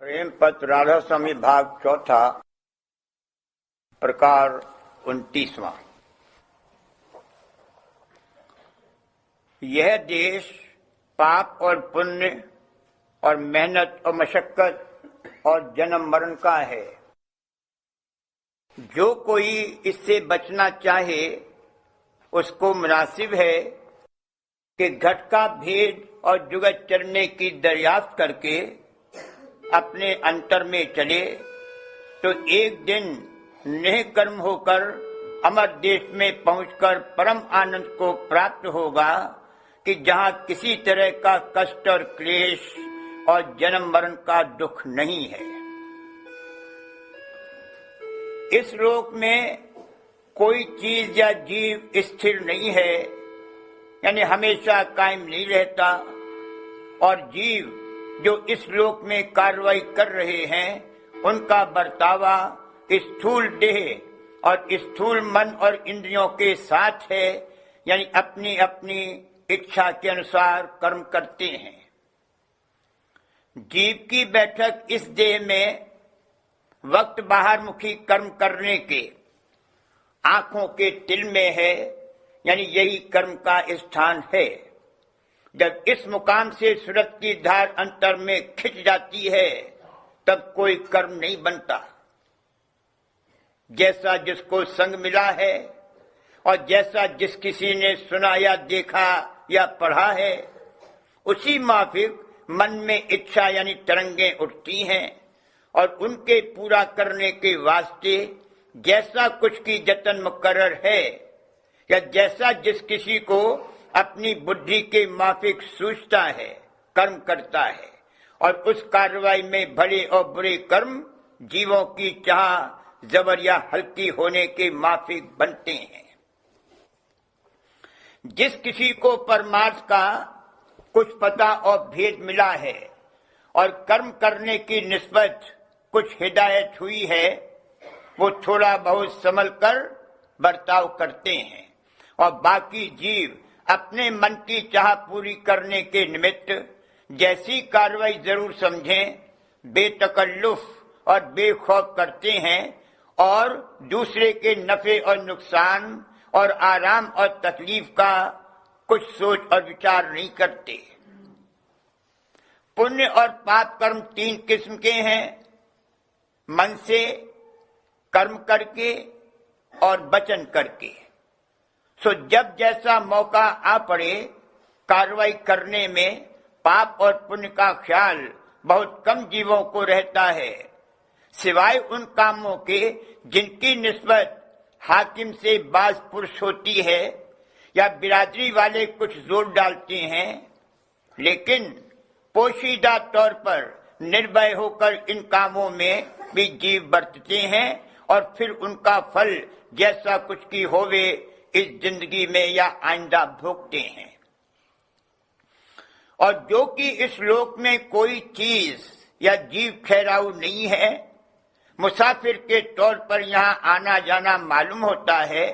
प्रेम पत्र राधा स्वामी भाग चौथा प्रकार 29वां। यह देश पाप और पुण्य और मेहनत और मशक्कत और जन्म मरण का है। जो कोई इससे बचना चाहे उसको मुनासिब है कि घट का भेद और जुगत चरने की दरियाफ्त करके अपने अंतर में चले तो एक दिन नेह कर्म होकर अमर देश में पहुंचकर परम आनंद को प्राप्त होगा कि जहां किसी तरह का कष्ट और क्लेश और जन्म मरण का दुख नहीं है। इस लोक में कोई चीज या जीव स्थिर नहीं है, यानी हमेशा कायम नहीं रहता, और जीव जो इस लोक में कार्रवाई कर रहे हैं उनका बर्तावा स्थूल देह और स्थूल मन और इंद्रियों के साथ है, यानी अपनी अपनी इच्छा के अनुसार कर्म करते हैं। जीव की बैठक इस देह में वक्त बाहर मुखी कर्म करने के आंखों के तिल में है, यानी यही कर्म का स्थान है। जब इस मुकाम से सूरत की धार अंतर में खिंच जाती है तब कोई कर्म नहीं बनता। जैसा जिसको संग मिला है और जैसा जिस किसी ने सुना या देखा या पढ़ा है उसी माफिक मन में इच्छा यानी तरंगें उठती हैं, और उनके पूरा करने के वास्ते जैसा कुछ की जतन मुकर्रर है या जैसा जिस किसी को अपनी बुद्धि के माफिक सूझता है कर्म करता है, और उस कार्रवाई में भले और बुरे कर्म जीवों की चाह जबर या हल्की होने के माफिक बनते हैं। जिस किसी को परमार्थ का कुछ पता और भेद मिला है और कर्म करने की निस्बत कुछ हिदायत हुई है, वो थोड़ा बहुत संभल कर बर्ताव करते हैं, और बाकी जीव अपने मन की चाह पूरी करने के निमित्त जैसी कार्रवाई जरूर समझें बेतकल्लुफ और बेखौफ करते हैं, और दूसरे के नफे और नुकसान और आराम और तकलीफ का कुछ सोच और विचार नहीं करते। पुण्य और पाप कर्म तीन किस्म के हैं, मन से, कर्म करके और वचन करके। सो जब जैसा मौका आ पड़े कार्रवाई करने में पाप और पुण्य का ख्याल बहुत कम जीवों को रहता है, सिवाय उन कामों के जिनकी निस्बत हाकिम से बाज पुरुष होती है या बिरादरी वाले कुछ जोर डालते हैं, लेकिन पोशीदा तौर पर निर्भय होकर इन कामों में भी जीव बरतते हैं, और फिर उनका फल जैसा कुछ की होवे इस जिंदगी में या आइंदा भोगते हैं। और जो कि इस लोक में कोई चीज या जीव ठहराऊ नहीं है, मुसाफिर के तौर पर यहाँ आना जाना मालूम होता है,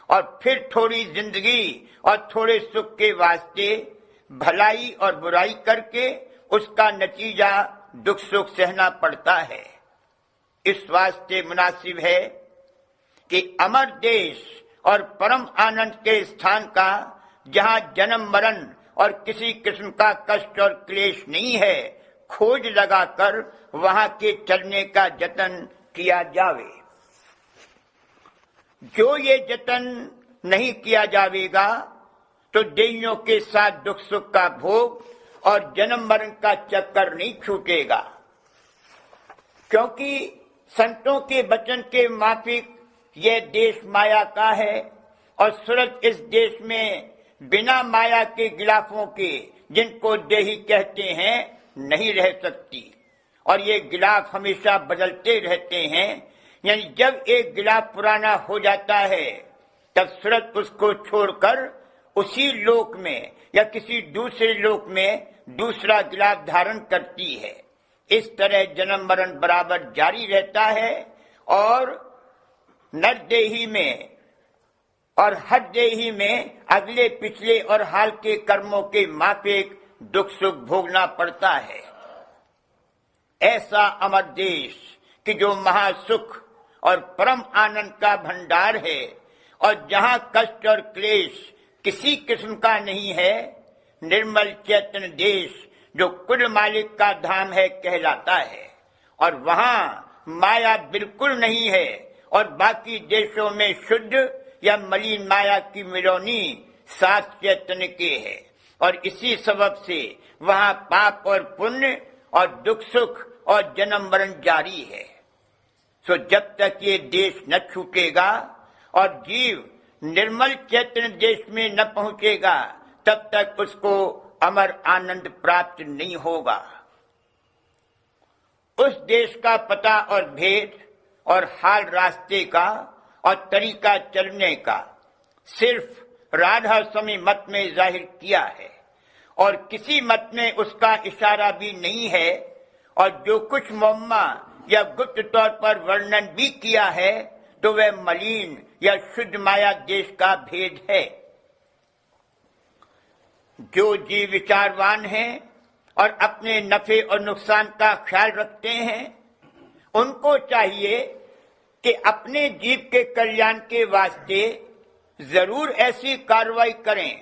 और फिर थोड़ी जिंदगी और थोड़े सुख के वास्ते भलाई और बुराई करके उसका नतीजा दुख सुख सहना पड़ता है। इस वास्ते मुनासिब है कि अमर देश और परम आनंद के स्थान का, जहां जन्म मरण और किसी किस्म का कष्ट और क्लेश नहीं है, खोज लगाकर वहां के चलने का जतन किया जावे। जो ये जतन नहीं किया जावेगा तो देहियों के साथ दुख सुख का भोग और जन्म मरण का चक्कर नहीं छूटेगा, क्योंकि संतों के वचन के माफिक यह देश माया का है, और सूरत इस देश में बिना माया के गिलाफों के, जिनको देही कहते हैं, नहीं रह सकती, और ये गिलाफ हमेशा बदलते रहते हैं। यानी जब एक गिलाफ पुराना हो जाता है तब सूरत उसको छोड़कर उसी लोक में या किसी दूसरे लोक में दूसरा गिलाफ धारण करती है। इस तरह जन्म मरण बराबर जारी रहता है, और नरदेही में और हर देही में अगले पिछले और हाल के कर्मों के माफिक दुख सुख भोगना पड़ता है। ऐसा अमर देश कि जो महासुख और परम आनंद का भंडार है और जहां कष्ट और क्लेश किसी किस्म का नहीं है, निर्मल चैतन्य देश जो कुल मालिक का धाम है कहलाता है। और वहां माया बिल्कुल नहीं है और बाकी देशों में शुद्ध या मलिन माया की मिलोनी सात चैतन्य के है। और इसी सबब से वहां पाप और पुण्य और दुख सुख और जन्म मरण जारी है। सो जब तक ये देश न छूटेगा और जीव निर्मल चैतन्य देश में न पहुंचेगा, तब तक उसको अमर आनंद प्राप्त नहीं होगा। उस देश का पता और भेद और हाल रास्ते का और तरीका चलने का सिर्फ राधा स्वामी मत में जाहिर किया है और किसी मत में उसका इशारा भी नहीं है। और जो कुछ मोहम्मा या गुप्त तौर पर वर्णन भी किया है तो वह मलिन या शुद्ध माया देश का भेद है। जो जीव विचारवान हैं और अपने नफे और नुकसान का ख्याल रखते हैं, उनको चाहिए कि अपने जीव के कल्याण के वास्ते जरूर ऐसी कार्रवाई करें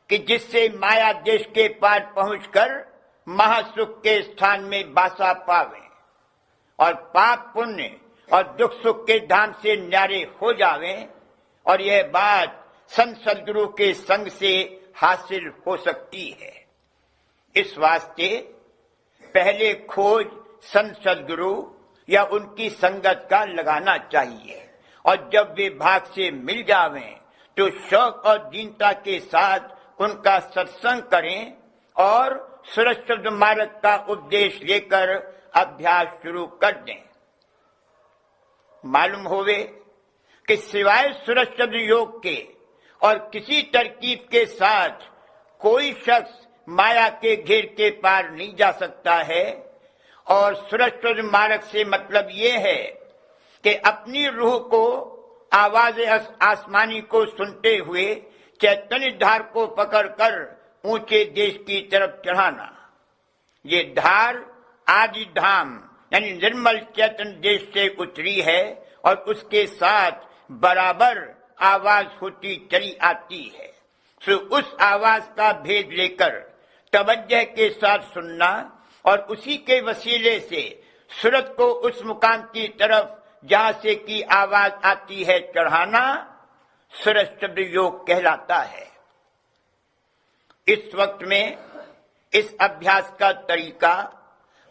कि जिससे माया देश के पार पहुंचकर महासुख के स्थान में बासा पावें और पाप पुण्य और दुख सुख के धाम से न्यारे हो जावें। और यह बात संत सद्गुरु के संग से हासिल हो सकती है। इस वास्ते पहले खोज संत सद्गुरु या उनकी संगत का लगाना चाहिए और जब वे भाग से मिल जावें तो शौक और दीनता के साथ उनका सत्संग करें और सुरक्षित मार्ग का उपदेश लेकर अभ्यास शुरू कर दें। मालूम होवे कि सिवाय सुरक्षित योग के और किसी तरकीब के साथ कोई शख्स माया के घेर के पार नहीं जा सकता है। और सुरक्षित मार्ग से मतलब ये है कि अपनी रूह को आवाज आसमानी को सुनते हुए चैतन्य धार को पकड़कर ऊंचे देश की तरफ चढ़ाना। ये धार आदि धाम यानी निर्मल चैतन्य देश से उतरी है और उसके साथ बराबर आवाज होती चली आती है। तो उस आवाज का भेद लेकर तवज्जह के साथ सुनना और उसी के वसीले से सूरत को उस मुकाम की तरफ जहां से की आवाज आती है चढ़ाना सुरक्षित योग कहलाता है। इस वक्त में इस अभ्यास का तरीका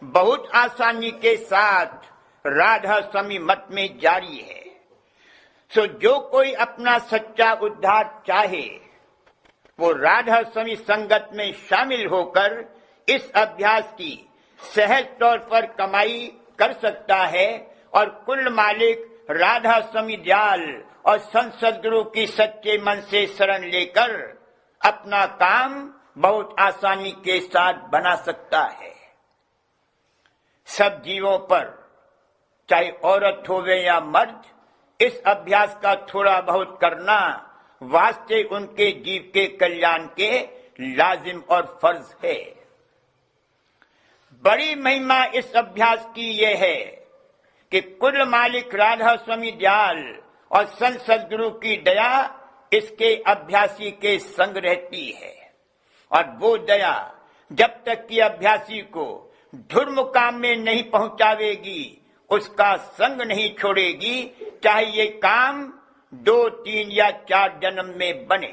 बहुत आसानी के साथ राधा स्वामी मत में जारी है। सो जो कोई अपना सच्चा उद्धार चाहे वो राधा स्वामी संगत में शामिल होकर इस अभ्यास की सहज तौर पर कमाई कर सकता है और कुल मालिक राधा स्वामी दयाल और संत सद्गुरु की सच्चे मन से शरण लेकर अपना काम बहुत आसानी के साथ बना सकता है। सब जीवों पर चाहे औरत होवे या मर्द इस अभ्यास का थोड़ा बहुत करना वास्ते उनके जीव के कल्याण के लाजिम और फर्ज है। बड़ी महिमा इस अभ्यास की यह है कि कुल मालिक राधा स्वामी दयाल और संत सद्गुरु की दया इसके अभ्यासी के संग रहती है और वो दया जब तक कि अभ्यासी को धुर मुकाम में नहीं पहुंचावेगी उसका संग नहीं छोड़ेगी, चाहे ये काम 2, 3 या 4 जन्म में बने।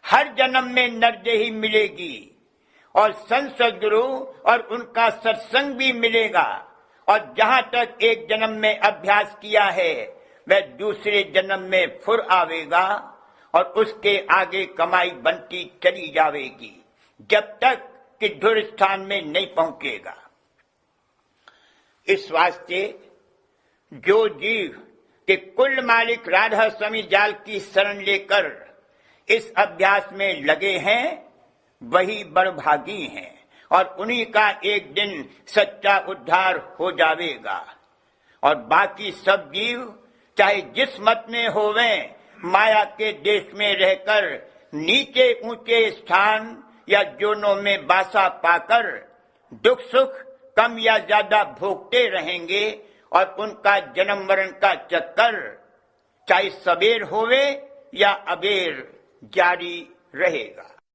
हर जन्म में नरदेही मिलेगी और संत सद्गुरु और उनका सत्संग भी मिलेगा और जहां तक एक जन्म में अभ्यास किया है वह दूसरे जन्म में फुर आवेगा और उसके आगे कमाई बनती चली जाएगी जब तक कि धुर स्थान में नहीं पहुंचेगा। इस वास्ते जो जीव के कुल मालिक राधा स्वामी जाल की शरण लेकर इस अभ्यास में लगे हैं वही बड़भागी हैं और उन्हीं का एक दिन सच्चा उद्धार हो जाएगा। और बाकी सब जीव चाहे जिस मत में होवें माया के देश में रहकर नीचे ऊंचे स्थान या जोनों में बासा पाकर दुख सुख कम या ज्यादा भोगते रहेंगे और उनका जन्म मरण का चक्कर चाहे सबेर होवे या अबेर जारी रहेगा।